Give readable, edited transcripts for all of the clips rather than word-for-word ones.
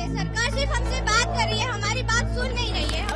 चाहते। सरकार सिर्फ हमसे बात कर रही है, हमारी बात सुन नहीं रही है।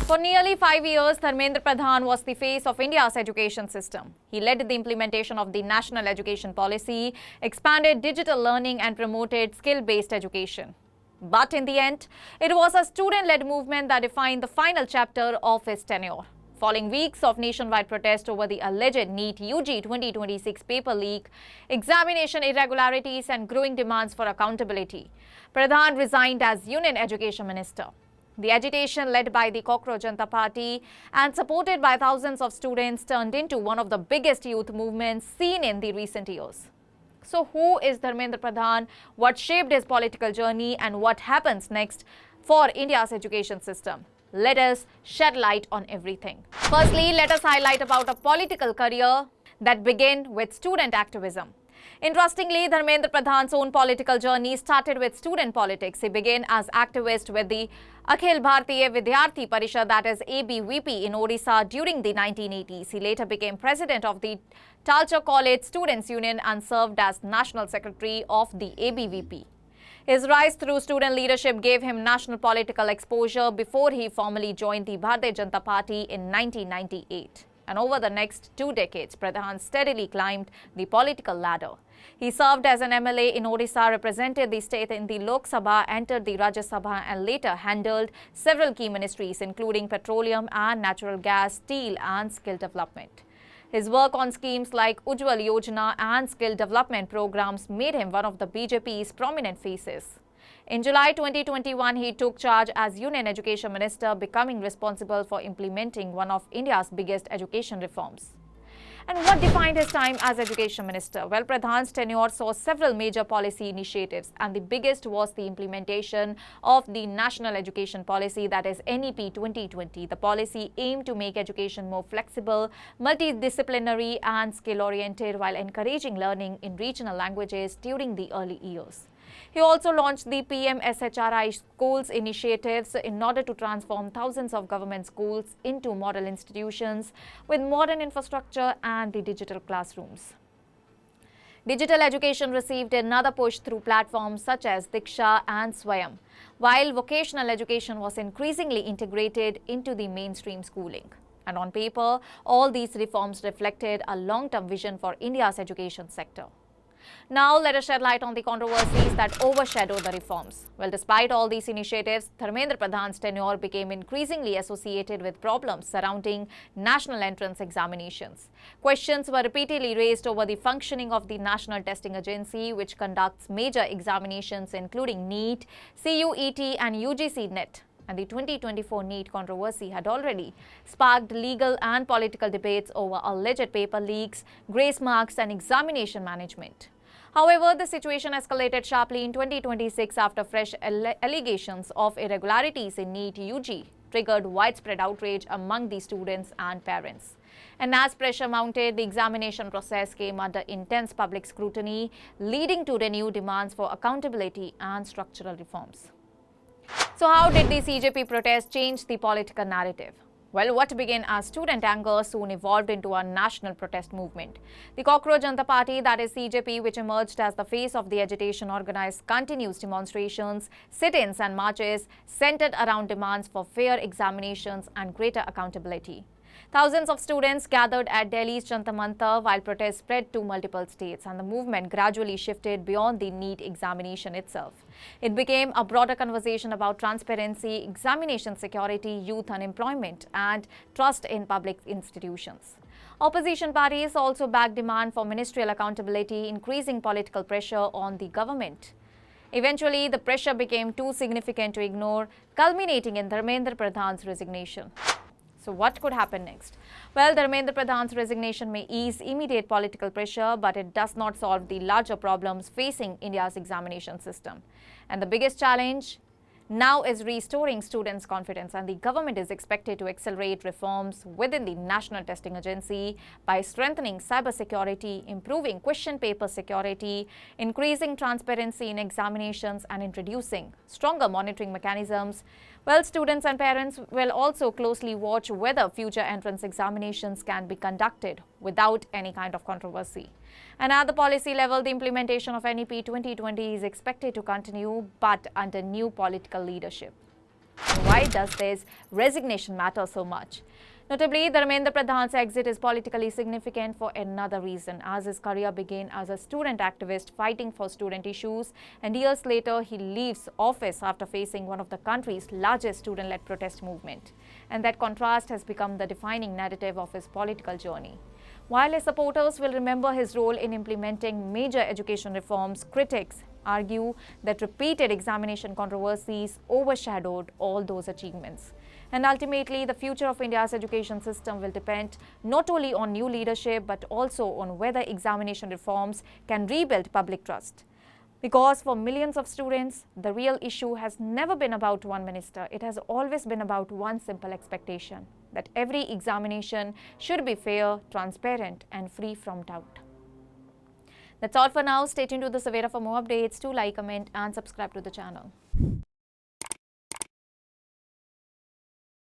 For nearly 5 years, Dharmendra Pradhan was the face of India's education system. He led the implementation of the National Education Policy, expanded digital learning and promoted skill-based education. But in the end, it was a student-led movement that defined the final chapter of his tenure. Following weeks of nationwide protest over the alleged NEET UG 2026 paper leak, examination irregularities and growing demands for accountability, Pradhan resigned as Union Education Minister. The agitation led by the Cockroach Janata Party and supported by thousands of students turned into one of the biggest youth movements seen in the recent years. So who is Dharmendra Pradhan, what shaped his political journey and what happens next for India's education system? Let us shed light on everything. Firstly, let us highlight about a political career that began with student activism. Interestingly, Dharmendra Pradhan's own political journey started with student politics. He began as activist with the Akhil Bharatiya Vidyarthi Parishad, that is ABVP, in Odisha during the 1980s. He later became president of the Talcher College Students' Union and served as national secretary of the ABVP. His rise through student leadership gave him national political exposure before he formally joined the Bharatiya Janata Party in 1998. And over the next 2 decades, Pradhan steadily climbed the political ladder. He served as an MLA in Odisha, represented the state in the Lok Sabha, entered the Rajya Sabha and later handled several key ministries including petroleum and natural gas, steel and skill development. His work on schemes like Ujjwal Yojana and skill development programs made him one of the BJP's prominent faces. In July 2021, he took charge as Union Education Minister, becoming responsible for implementing one of India's biggest education reforms. And what defined his time as Education Minister? Well, Pradhan's tenure saw several major policy initiatives, and the biggest was the implementation of the National Education Policy, that is NEP 2020. The policy aimed to make education more flexible, multidisciplinary and skill-oriented while encouraging learning in regional languages during the early years. He also launched the PM SHRI schools initiatives in order to transform thousands of government schools into model institutions with modern infrastructure and the digital classrooms. Digital education received another push through platforms such as Diksha and Swayam, while vocational education was increasingly integrated into the mainstream schooling. And on paper, all these reforms reflected a long-term vision for India's education sector. Now, let us shed light on the controversies that overshadow the reforms. Well, despite all these initiatives, Dharmendra Pradhan's tenure became increasingly associated with problems surrounding national entrance examinations. Questions were repeatedly raised over the functioning of the National Testing Agency, which conducts major examinations including NEET, CUET and UGC NET. And the 2024 NEET controversy had already sparked legal and political debates over alleged paper leaks, grace marks and examination management. However, the situation escalated sharply in 2026 after fresh allegations of irregularities in NEET UG triggered widespread outrage among the students and parents. And as pressure mounted, the examination process came under intense public scrutiny, leading to renewed demands for accountability and structural reforms. So how did the CJP protest change the political narrative? Well, what began as student anger soon evolved into a national protest movement. The Cockroach Janata Party, that is CJP, which emerged as the face of the agitation, organized continuous demonstrations, sit-ins and marches centered around demands for fair examinations and greater accountability. Thousands of students gathered at Delhi's Jantar Mantar while protests spread to multiple states, and the movement gradually shifted beyond the NEET examination itself. It became a broader conversation about transparency, examination security, youth unemployment, and trust in public institutions. Opposition parties also backed demand for ministerial accountability, increasing political pressure on the government. Eventually, the pressure became too significant to ignore, culminating in Dharmendra Pradhan's resignation. So what could happen next? Well, Dharmendra Pradhan's resignation may ease immediate political pressure, but it does not solve the larger problems facing India's examination system. And the biggest challenge now is restoring students' confidence, and the government is expected to accelerate reforms within the National Testing Agency by strengthening cybersecurity, improving question paper security, increasing transparency in examinations and introducing stronger monitoring mechanisms Well, students and parents will also closely watch whether future entrance examinations can be conducted without any kind of controversy. And at the policy level, the implementation of NEP 2020 is expected to continue, but under new political leadership. Why does this resignation matter so much? Notably, Dharmendra Pradhan's exit is politically significant for another reason, as his career began as a student activist fighting for student issues, and years later he leaves office after facing one of the country's largest student-led protest movement. And that contrast has become the defining narrative of his political journey. While his supporters will remember his role in implementing major education reforms, critics argue that repeated examination controversies overshadowed all those achievements. And ultimately, the future of India's education system will depend not only on new leadership but also on whether examination reforms can rebuild public trust. Because for millions of students, the real issue has never been about one minister. It has always been about one simple expectation: that every examination should be fair, transparent, and free from doubt. That's all for now. Stay tuned to the Savera for more updates. Do like, comment, and subscribe to the channel.